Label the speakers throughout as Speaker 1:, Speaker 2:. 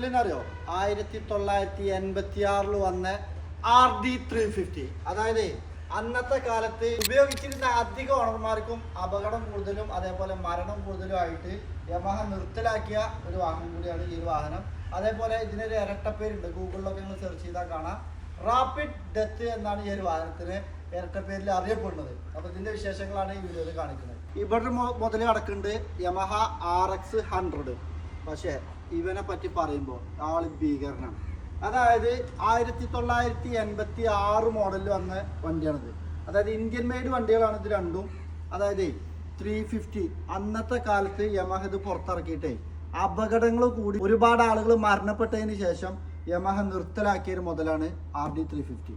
Speaker 1: മോഡലിനറിയോ 1986 വന്ന RD350. അതായത് അന്നത്തെ കാലത്ത് ഉപയോഗിച്ചിരുന്ന അധിക ഓണർമാർക്കും അപകടം കൂടുതലും അതേപോലെ മരണം കൂടുതലും ആയിട്ട് യമഹ നിർത്തലാക്കിയ ഒരു വാഹനം കൂടിയാണ് ഈ ഒരു വാഹനം. അതേപോലെ ഇതിനൊരു ഇരട്ടപ്പേരുണ്ട്, ഗൂഗിളിലൊക്കെ നിങ്ങൾ സെർച്ച് ചെയ്താൽ കാണാം. റാപ്പിഡ് ഡെത്ത് എന്നാണ് ഈ ഒരു വാഹനത്തിന് ഇരട്ടപ്പേരിൽ അറിയപ്പെടുന്നത്. അപ്പോൾ ഇതിന്റെ വിശേഷങ്ങളാണ് ഈ വീഡിയോയിൽ കാണിക്കുന്നത്. ഇവിടെ മുതൽ കിടക്കുന്നുണ്ട് യമഹ RX 100. പക്ഷേ ഇവനെ പറ്റി പറയുമ്പോൾ ആള് ഭീകരനാണ്. അതായത് 1986 മോഡലിൽ വന്ന വണ്ടിയാണിത്. അതായത് ഇന്ത്യൻ മെയ്ഡ് വണ്ടികളാണ് ഇത് രണ്ടും. അതായത് 350 അന്നത്തെ കാലത്ത് യമഹ ഇത് പുറത്തിറക്കിയിട്ടേ അപകടങ്ങൾ കൂടി ഒരുപാട് ആളുകൾ മരണപ്പെട്ടതിന് ശേഷം യമഹ നിർത്തലാക്കിയൊരു മുതലാണ് RD350.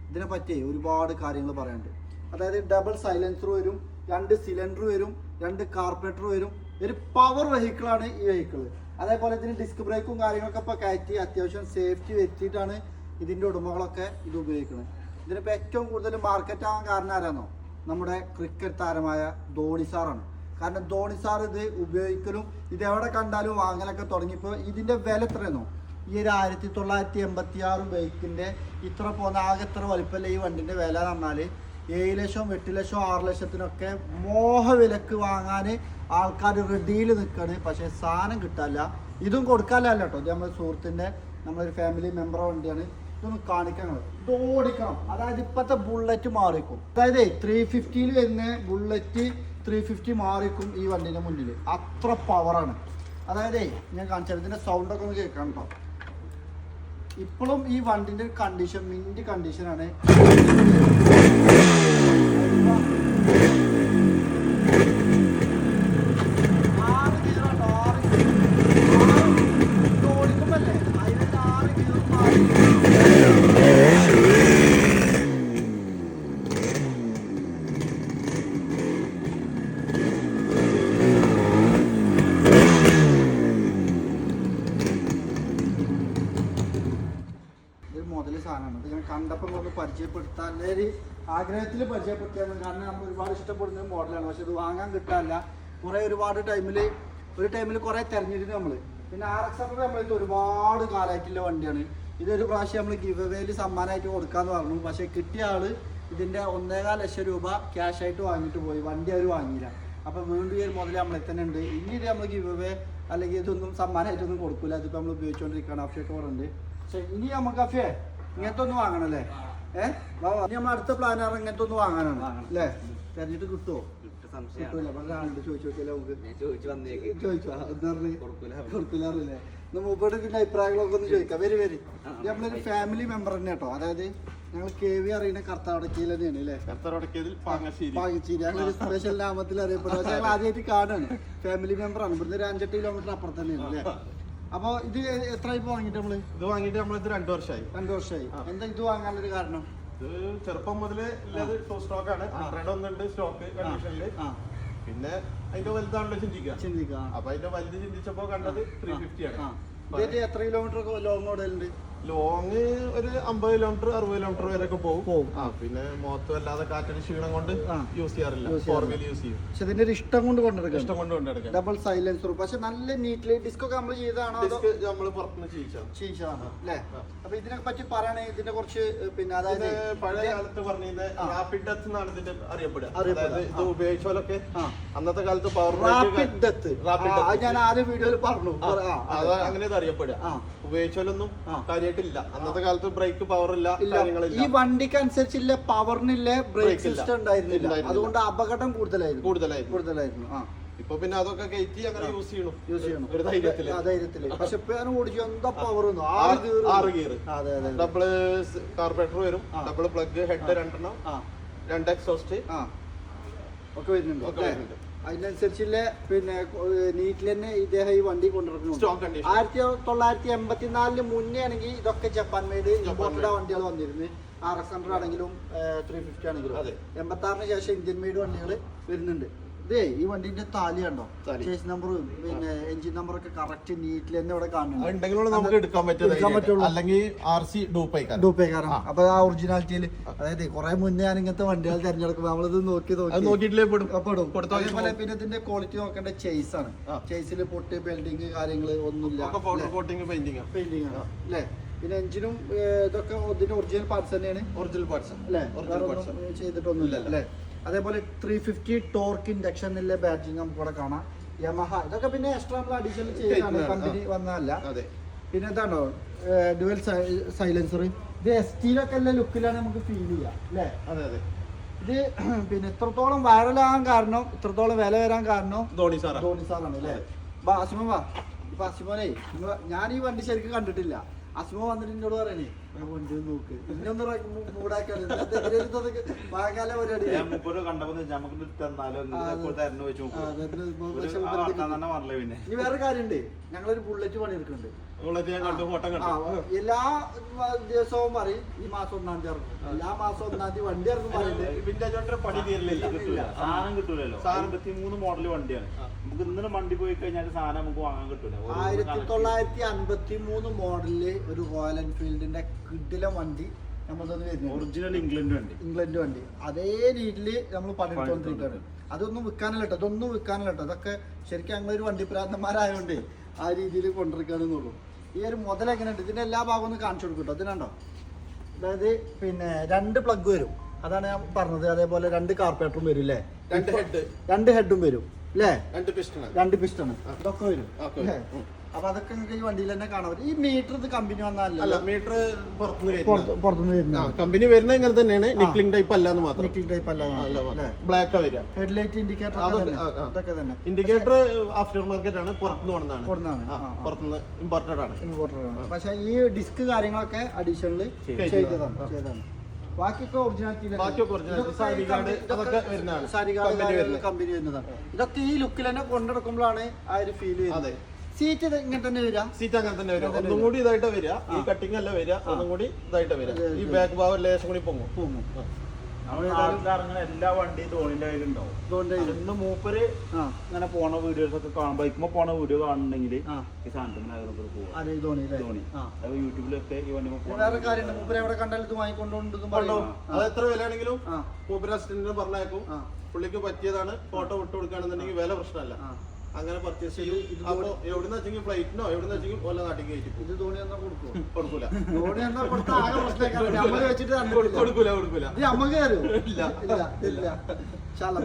Speaker 1: ഇതിനെ പറ്റി ഒരുപാട് കാര്യങ്ങൾ പറയാനുണ്ട്. അതായത് ഡബിൾ സൈലൻസർ വരും, 2 സിലിണ്ടർ വരും, 2 കാർബറേറ്റർ വരും. ഒരു പവർ വെഹിക്കിളാണ് ഈ വെഹിക്കിൾ. അതേപോലെ ഇതിന് ഡിസ്ക് ബ്രേക്കും കാര്യങ്ങളൊക്കെ ഇപ്പോൾ കയറ്റി അത്യാവശ്യം സേഫ്റ്റി വെച്ചിട്ടാണ് ഇതിൻ്റെ ഉടമകളൊക്കെ ഇത് ഉപയോഗിക്കുന്നത്. ഇതിനിപ്പോൾ ഏറ്റവും കൂടുതൽ മാർക്കറ്റ് ആകാൻ കാരണം ആരാണോ? നമ്മുടെ ക്രിക്കറ്റ് താരമായ ധോണി സാറാണ്. കാരണം ധോണി സാർ ഇത് ഉപയോഗിക്കലും ഇതെവിടെ കണ്ടാലും വാങ്ങലൊക്കെ തുടങ്ങിയപ്പോൾ ഇതിൻ്റെ വില എത്രയെന്നോ? ഈ ഒരു 1986 ബൈക്കിൻ്റെ ഇത്ര പോകുന്ന ആകെ എത്ര വലിപ്പമല്ല ഈ വണ്ടിൻ്റെ വില എന്ന് പറഞ്ഞാൽ 7 ലക്ഷം 8 ലക്ഷം 6 ലക്ഷത്തിനൊക്കെ മോഹവിലക്ക് വാങ്ങാൻ ആൾക്കാർ റെഡിയിൽ നിൽക്കുകയാണ്. പക്ഷേ സാധനം കിട്ടാനില്ല. ഇതും കൊടുക്കാനല്ല കേട്ടോ, ഇത് നമ്മുടെ സുഹൃത്തിൻ്റെ നമ്മളൊരു ഫാമിലി മെമ്പർ വണ്ടിയാണ്. ഇതൊന്ന് കാണിക്കണം, ഇത് ഓടിക്കണം. അതായത് ഇപ്പോഴത്തെ ബുള്ളറ്റ് മാറിക്കും. അതായത് 350 വരുന്ന ബുള്ളറ്റ് 350 മാറിക്കും ഈ വണ്ടീൻ്റെ മുന്നിൽ. അത്ര പവറാണ്. അതായത് ഞാൻ കാണിച്ചാൽ ഇതിൻ്റെ സൗണ്ടൊക്കെ ഒന്ന് കേൾക്കണം കേട്ടോ. ഇപ്പോഴും ഈ വണ്ടിൻ്റെ കണ്ടീഷൻ മിന്റ് കണ്ടീഷനാണ്. ഓടിക്കുമ്പല്ലേ അതിൻ്റെ 6 ഗിയർ മാറി. മുതൽ സാധനമാണ്. ഇതിങ്ങനെ കണ്ടപ്പോൾ ഒന്ന് പരിചയപ്പെടുത്താൻ ഒരു ആഗ്രഹത്തിൽ പരിചയപ്പെടുത്തിയാണ്. കാരണം നമ്മൾ ഒരുപാട് ഇഷ്ടപ്പെടുന്ന മോഡലാണ്. പക്ഷെ ഇത് വാങ്ങാൻ കിട്ടാനില്ല. ഒരുപാട് ടൈമിൽ കുറേ തിരഞ്ഞെടുത്ത് നമ്മൾ. പിന്നെ RX 100 നമ്മളിത് ഒരുപാട് കാലമായിട്ടുള്ള വണ്ടിയാണ്. ഇതൊരു പ്രാവശ്യം നമ്മൾ ഗിവ് അവേയിൽ സമ്മാനമായിട്ട് കൊടുക്കാമെന്ന് പറഞ്ഞു. പക്ഷേ കിട്ടിയ ആൾ ഇതിൻ്റെ 1.25 ലക്ഷം രൂപ ക്യാഷ് ആയിട്ട് വാങ്ങിയിട്ട് പോയി. വണ്ടി അവർ വാങ്ങിയില്ല. അപ്പോൾ വീണ്ടും ഈ ഒരു മുതൽ നമ്മളെ തന്നെ ഉണ്ട്. ഇനി ഇത് നമ്മൾ ഗിവ് അവേ അല്ലെങ്കിൽ ഇതൊന്നും സമ്മാനമായിട്ടൊന്നും കൊടുക്കില്ല. അതിപ്പോൾ നമ്മൾ ഉപയോഗിച്ചുകൊണ്ടിരിക്കുകയാണ്. അഫിയൊക്കെ പറയുന്നുണ്ട്. പക്ഷേ ഇനി നമുക്ക് അഫിയെ ഇങ്ങനത്തെ ഒന്ന് വാങ്ങണല്ലേ? ഇനി നമ്മൾ അടുത്ത പ്ലാനാറ് ഇങ്ങനത്തെ ഒന്ന് വാങ്ങാനാണ് അല്ലേ? തെരഞ്ഞിട്ട് കിട്ടുമോ? കിട്ടൂല. ആളുണ്ട് ചോദിച്ചു നോക്കിയല്ലേ നമുക്ക്? ചോദിച്ചോ കൊടുക്കില്ലാറില്ലേ? മൂപ്പരുടെ ഇതിന്റെ അഭിപ്രായങ്ങളൊക്കെ ഒന്ന് ചോദിക്കാം. വരി നമ്മളൊരു ഫാമിലി മെമ്പർ തന്നെ കേട്ടോ. അതായത് ഞങ്ങൾ KV അറിയുന്ന കർത്താവടക്കയിൽ തന്നെയാണ് അല്ലേ? പാങ്ങശ്ശേരി അങ്ങനെ സ്പെഷ്യൽ നാമത്തിൽ അറിയപ്പെടുന്നത്. പക്ഷേ ഞങ്ങൾ ആദ്യമായിട്ട് കാണാണ്. ഫാമിലി മെമ്പറാണ്. ഇവിടുന്ന് ഒരു 5-8 കിലോമീറ്റർ അപ്പുറത്ത് തന്നെയാണ് അല്ലേ? അപ്പൊ ഇത് എത്രയായി വാങ്ങിട്ട് നമ്മള്? ഇത് വാങ്ങിട്ട് നമ്മളിത് 2 വർഷമായി. എന്താ ഇത് വാങ്ങാനൊരു കാരണം?
Speaker 2: ഇത് ചെറുപ്പം മുതല് സ്റ്റോക്ക് ആണ്. ഒന്നുണ്ട് സ്റ്റോക്ക് കണ്ടീഷനില്. പിന്നെ അതിന്റെ വലുതാണല്ലോ ചിന്തിക്കുക. അപ്പൊ അതിന്റെ വലുത് ചിന്തിച്ചപ്പോ കണ്ടത് 350 ആണ്.
Speaker 1: എത്ര കിലോമീറ്റർ ലോങ് ഓടലുണ്ട്?
Speaker 2: ലോങ് ഒരു 50 കിലോമീറ്റർ 60 കിലോമീറ്റർ വരെ ഒക്കെ പോകും. പിന്നെ മുഖത്ത് വല്ലാതെ കാറ്റിന് ക്ഷീണം കൊണ്ട് യൂസ് ചെയ്യാറില്ല. 4 വീൽ യൂസ് ചെയ്യും.
Speaker 1: പക്ഷെ ഇതിന്റെ ഒരു ഇഷ്ടം കൊണ്ട് കൊണ്ടെടുക്കാം. Double silencer. പക്ഷെ നല്ല നീറ്റ്ലി ഡിസ്ക് ഒക്കെ നമ്മൾ ചെയ്തതാണോ?
Speaker 2: ഡിസ്ക് നമ്മൾ പുറത്തുനിന്ന്
Speaker 1: ചെയ്യിച്ചതാണ് അല്ലേ? അപ്പൊ ഇതിനെ പറ്റി പറയുകയാണെങ്കിൽ ഇതിനെ കുറിച്ച് പിന്നെ അതായത്
Speaker 2: പഴയ കാലത്ത് പറഞ്ഞിരുന്നത് റാപ്പിഡ് ഡെത്ത് എന്നാണ് ഇതിന്റെ അറിയപ്പെടുക. അതായത് ഇത് ഉപയോഗിച്ചാലൊക്കെ അന്നത്തെ കാലത്ത്
Speaker 1: റാപ്പിഡ് ഡെത്ത് ഞാൻ ആദ്യം വീഡിയോയിൽ പറഞ്ഞു.
Speaker 2: അങ്ങനെ ഇത് അറിയപ്പെടുക. ഉപയോഗിച്ചാലൊന്നും കാര്യമായിട്ടില്ല. അന്നത്തെ കാലത്ത് ബ്രേക്ക് പവർ ഇല്ല, കാര്യങ്ങളില്ല.
Speaker 1: ഈ വണ്ടിക്ക് അനുസരിച്ചില്ല പവറിനില്ല, ബ്രേക്ക് സിസ്റ്റം ഉണ്ടായിരുന്നില്ല. അതുകൊണ്ട് അപകടം കൂടുതലായിരുന്നു.
Speaker 2: ഇപ്പൊ പിന്നെ അതൊക്കെ കയറ്റി അങ്ങനെ യൂസ് ചെയ്യണം ഒരു ധൈര്യത്തില്.
Speaker 1: പക്ഷെ ഓടിച്ചു എന്താ പവർ
Speaker 2: 6 ഗിയർ. ഡബിള് കാർബറേറ്റർ വരും, ഡബിൾ പ്ലഗ് ഹെഡ് 2 2 എക്സോസ്റ്റ്
Speaker 1: ഒക്കെ വരുന്നുണ്ട്. അതിനനുസരിച്ചുള്ള പിന്നെ നീറ്റിൽ തന്നെ ഇദ്ദേഹം ഈ വണ്ടി കൊണ്ടുവരുന്നു. 1984 മുന്നേ ആണെങ്കിൽ ഇതൊക്കെ ജപ്പാൻ മെയ്ഡ് ഇമ്പോർട്ടഡ് വണ്ടികൾ വന്നിരുന്നു. RX 100 ആണെങ്കിലും 350 ആണെങ്കിലും. 86 ശേഷം ഇന്ത്യൻ മെയ്ഡ് വണ്ടികൾ വരുന്നുണ്ട്. ഇതേ ഈ വണ്ടിന്റെ താലി കണ്ടോ,
Speaker 2: താലി.
Speaker 1: ചേസ് നമ്പർ പിന്നെ എഞ്ചിൻ നമ്പർ ഒക്കെ കറക്റ്റ് നീറ്റിൽ തന്നെ ഇവിടെ കാണുന്നുണ്ട്.
Speaker 2: ഉണ്ടെങ്കിലുള്ള നമുക്ക് എടുക്കാൻ പറ്റുള്ളൂ, അല്ലെങ്കിൽ RC
Speaker 1: ഡൂപ്പേക്കാരം. അപ്പൊ ആ ഒറിജിനാലിറ്റിയിൽ അതായത് കുറെ മുന്നേ ഞാൻ ഇങ്ങനത്തെ വണ്ടികൾ തിരഞ്ഞെടുക്കുമ്പോൾ നമ്മളിത്
Speaker 2: നോക്കിയിട്ടില്ലേ
Speaker 1: പെടും. അതേപോലെ പിന്നെ ഇതിന്റെ ക്വാളിറ്റി നോക്കേണ്ട ചേസ് ആണ്. ചേസിൽ പൊട്ട് ബെൽഡിങ് കാര്യങ്ങള് ഒന്നുമില്ല,
Speaker 2: പെയിന്റിംഗ്
Speaker 1: ആണ് അല്ലേ. പിന്നെ എഞ്ചിനും ഇതൊക്കെ ഇതിന്റെ ഒറിജിനൽ പാർട്സ് തന്നെയാണ്,
Speaker 2: ഒറിജിനൽ പാർട്സ്
Speaker 1: അല്ലേ, ചെയ്തിട്ടൊന്നുമില്ല അല്ലേ. അതേപോലെ 350 ടോർക്ക് ഇൻഡക്ഷൻ ബാഡ്ജിങ് നമുക്ക് ഇവിടെ കാണാം. യമഹ ഇതൊക്കെ പിന്നെ എക്സ്ട്രാ നമ്മൾ അഡീഷണൽ ചെയ്താണ്, കമ്പനി വന്നതല്ല. പിന്നെ ഇതാണോ ഡുവൽ സൈലൻസർ. ഇത് ST-ലൊക്കെ എല്ലാ ലുക്കിലാണ് നമുക്ക് ഫീൽ ചെയ്യാം അല്ലേ. ഇത് പിന്നെ ഇത്രത്തോളം വൈറലാകാൻ കാരണം, ഇത്രത്തോളം വില വരാൻ കാരണം ധോണി സാറാണ് അല്ലേ. അസിമോ വാ. ഇപ്പൊ അസിമോനെ ഞാൻ ഈ വണ്ടി ശരിക്കും കണ്ടിട്ടില്ല. അസിമോ വന്നിട്ട് എന്നോട് പറയണേ വണ്ടി നോക്ക്, ഇന്നൊന്ന് മൂടാക്കാണ് മഴക്കാല പരിപാടി. ഇനി വേറെ കാര്യണ്ട്, ഞങ്ങളൊരു ബുള്ളറ്റ് പണിയെടുക്കുന്നുണ്ട്. എല്ലാ ദിവസവും പറയും ഈ മാസം 1-ാം തീയതി ഇറങ്ങും, എല്ലാ മാസം 1-ാം തീയതി വണ്ടി ഇറങ്ങും പറയുന്നത്.
Speaker 3: പണി തീരില്ല, സാധനം കിട്ടൂലല്ലോ. 53 മോഡൽ വണ്ടിയാണ്. നമുക്ക് ഇന്നലെ വണ്ടി പോയി കഴിഞ്ഞാൽ സാധനം നമുക്ക് വാങ്ങാൻ കിട്ടൂല.
Speaker 1: 1953 മോഡലില് ഒരു റോയൽ എൻഫീൽഡിന്റെ കിടിലം വണ്ടി നമ്മളൊന്ന് വരുന്നത്,
Speaker 3: ഒറിജിനൽ ഇംഗ്ലണ്ട് വണ്ടി.
Speaker 1: അതേ രീതിയില് നമ്മൾ പണിയെടുത്തോണ്ടിരിക്കുകയാണ്. അതൊന്നും വിൽക്കാനല്ല കേട്ടോ, ഇതൊന്നും വിൽക്കാനല്ല കേട്ടോ. അതൊക്കെ ശരിക്കും ഞങ്ങളൊരു വണ്ടിപ്രാന്തന്മാരായതുകൊണ്ട് ആ രീതിയിൽ കൊണ്ടിരിക്കുകയാണെന്നുള്ളൂ. ഈ ഒരു മുതൽ എങ്ങനെയുണ്ട്, ഇതിന്റെ എല്ലാ ഭാഗവും ഒന്ന് കാണിച്ചു കൊടുക്കും കേട്ടോ. ഇതിനുണ്ടോ, അതായത് പിന്നെ 2 പ്ലഗ് വരും, അതാണ് ഞാൻ പറഞ്ഞത്. അതേപോലെ 2 കാർപ്പേറ്ററും വരും അല്ലേ, 2 ഹെഡും വരും അല്ലേ, 2 പിസ്റ്റൺ ഇതൊക്കെ വരും. അപ്പൊ അതൊക്കെ നിങ്ങൾക്ക് ഈ വണ്ടിയിൽ തന്നെ കാണാൻ പറ്റും. ഈ മീറ്റർ ഇത് കമ്പനി വന്നല്ല,
Speaker 2: മീറ്റർ
Speaker 1: പുറത്തുനിന്ന് വരുന്ന
Speaker 2: കമ്പനി വരുന്ന ഇങ്ങനെ തന്നെയാണ്. നിക്ലിംഗ് ടൈപ്പ് അല്ലാന്ന് മാത്രം,
Speaker 1: നിക്ലിംഗ് ടൈപ്പ് അല്ല,
Speaker 2: ബ്ലാക്ക് വരിക.
Speaker 1: ഹെഡ്ലൈറ്റ് ഇൻഡിക്കേറ്റർ ഇതൊക്കെ തന്നെ.
Speaker 2: ഇൻഡിക്കേറ്റർ ആഫ്റ്റർ മാർക്കറ്റ് ആണ്, പുറത്തുനിന്ന് പുറത്തുനിന്ന് ഇമ്പോർട്ടഡ് ആണ്.
Speaker 1: പക്ഷെ ഈ ഡിസ്ക് കാര്യങ്ങളൊക്കെ അഡീഷണൽ ചെയ്തതാണ്. ബാക്കിയൊക്കെ ഒറിജിനാലിറ്റി കമ്പനി വരുന്നതാണ്. ഇതൊക്കെ ഈ ലുക്കിൽ തന്നെ കൊണ്ടെടുക്കുമ്പോഴാണ് ആ ഒരു ഫീൽ ചെയ്യുന്നത്. സീറ്റ് ഇങ്ങനെ തന്നെ വരിക,
Speaker 2: സീറ്റ് അങ്ങനെ തന്നെ വരിക. ഒന്നും കൂടി ഇതായിട്ട് വരിക, ഈ കട്ടിങ് അല്ല വരിക, ഒന്നും കൂടി ഇതായിട്ട് വരിക. ഈ ബാക്ക് ഭാഗം ലേശം കൂടി പൊങ്ങും.
Speaker 3: ഇറങ്ങുന്ന എല്ലാ വണ്ടിയും ധോണിന്റെ കയ്യിലുണ്ടാവും. ഇന്ന് മൂപ്പര് ഇങ്ങനെ പോണ വീഡിയോസ് ഒക്കെ കാണും, ബൈക്കുമ്പോ പോണ വീഡിയോ കാണുന്നുണ്ടെങ്കിൽ ഈ സാധനത്തിന് ധോണി യൂട്യൂബിലൊക്കെ ഈ വണ്ടി.
Speaker 1: വേറെ കാര്യം മൂപ്പര് എവിടെ കണ്ടാലും ഇത് വാങ്ങിക്കൊണ്ടുണ്ടെന്നും
Speaker 2: അത് എത്ര വിലയാണെങ്കിലും മൂപ്പര് അസിസ്റ്റന്റിന് പറഞ്ഞേക്കും, പുള്ളിക്ക് പറ്റിയതാണ്, ഫോട്ടോ വിട്ടു കൊടുക്കുകയാണെന്നുണ്ടെങ്കിൽ വില പ്രശ്നമല്ല. അങ്ങനെ പർച്ചേസ് ചെയ്യും. അപ്പൊ എവിടുന്ന് വെച്ചെങ്കിൽ ഫ്ലൈറ്റിനോ എവിടുന്ന് വെച്ചെങ്കിൽ വല്ല നാട്ടിൽ കയറ്റി
Speaker 1: ഇത് ധോണി എന്നാ
Speaker 2: കൊടുക്കൂല.
Speaker 1: കൊടുക്കൂല നമുക്ക് ഇല്ല.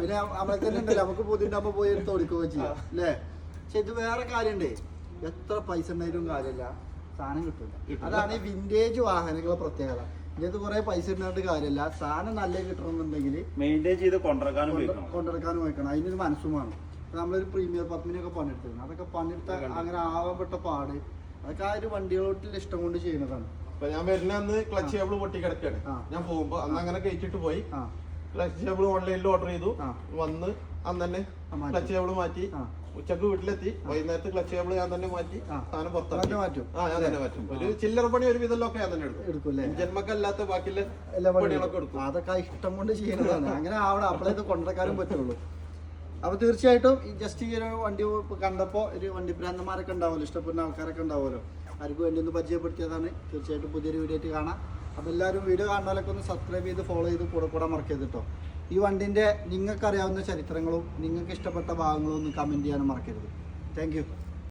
Speaker 1: പിന്നെ നമ്മളെ തന്നെ ഉണ്ടല്ലോ, നമുക്ക് ബുദ്ധിമുട്ടാകുമ്പോ പോയി എടുത്ത് കൊടുക്കുകയും ചെയ്യാം അല്ലേ. പക്ഷെ ഇത് വേറെ കാര്യണ്ടേ, എത്ര പൈസ ഉണ്ടായാലും കാര്യമില്ല, സാധനം കിട്ടില്ല. അതാണ് ഈ വിന്റേജ് വാഹനങ്ങളെ പ്രത്യേകത. ഇത് കുറെ പൈസ ഇടാണ്ട് കാര്യമില്ല, സാധനം നല്ല കിട്ടണമെന്നുണ്ടെങ്കിൽ
Speaker 3: മെയിൻറ്റെയിൻ ചെയ്ത് കൊണ്ടിറക്കാനും
Speaker 1: വയ്ക്കണം. അതിനൊരു മനസ്സും വേണം. നമ്മളൊരു പ്രീമിയർ പത്മിനൊക്കെ പണിയെടുത്തിരുന്നു, അതൊക്കെ പണിയെടുത്ത അങ്ങനെ ആവാൻപ്പെട്ട പാട്, അതൊക്കെ ആ ഒരു വണ്ടികളോട്ടുള്ള ഇഷ്ടം കൊണ്ട് ചെയ്യുന്നതാണ്.
Speaker 2: ഞാൻ വരുന്ന അന്ന് ക്ലച്ച് കേബിൾ പൊട്ടി കിടക്കാണ്. ഞാൻ പോകുമ്പോ അന്ന് അങ്ങനെ കയറ്റിട്ട് പോയി, ക്ലച്ച് കേബിൾ ഓൺലൈനിൽ ഓർഡർ ചെയ്തു, വന്ന് അന്ന് തന്നെ ക്ലച്ച് കേബിൾ മാറ്റി. ഉച്ചക്ക് വീട്ടിലെത്തി, വൈകുന്നേരത്ത് ക്ലച്ച് കേബിൾ ഞാൻ തന്നെ മാറ്റി, സാധനം പുറത്താക്കി മാറ്റും. ഞാൻ തന്നെ മാറ്റും. ഒരു ചില്ലറ പണി ഒരു വിധമൊക്കെ ഞാൻ തന്നെ എടുക്കും. ജന്മക്കല്ലാത്ത ബാക്കിയുള്ള പണികളൊക്കെ എടുക്കും.
Speaker 1: അതൊക്കെ ഇഷ്ടം കൊണ്ട് ചെയ്യുന്നതാണ്. അങ്ങനെ ആവണം, അപ്പോഴേ ഇത് കൊണ്ടുവരാനും പറ്റുള്ളൂ. അപ്പോൾ തീർച്ചയായിട്ടും ജസ്റ്റ് ഈ ഒരു വണ്ടി കണ്ടപ്പോൾ ഒരു വണ്ടി ഭ്രാന്തന്മാരൊക്കെ ഉണ്ടാവുമല്ലോ, ഇഷ്ടപ്പെടുന്ന ആൾക്കാരൊക്കെ ഉണ്ടാവുമല്ലോ, അവർക്ക് വേണ്ടി ഒന്ന് പരിചയപ്പെടുത്തിയതാണ്. തീർച്ചയായിട്ടും പുതിയൊരു വീഡിയോ ആയിട്ട് കാണാം. അപ്പോൾ എല്ലാവരും വീഡിയോ കാണുന്നവരൊക്കെ ഒന്ന് സബ്സ്ക്രൈബ് ചെയ്ത് ഫോളോ ചെയ്ത് കൂടെ മറക്കരുത് കേട്ടോ. ഈ വണ്ടിൻ്റെ നിങ്ങൾക്കറിയാവുന്ന ചരിത്രങ്ങളും നിങ്ങൾക്ക് ഇഷ്ടപ്പെട്ട ഭാഗങ്ങളും ഒന്ന് കമൻറ്റ് ചെയ്യാനും മറക്കരുത്. Thank you.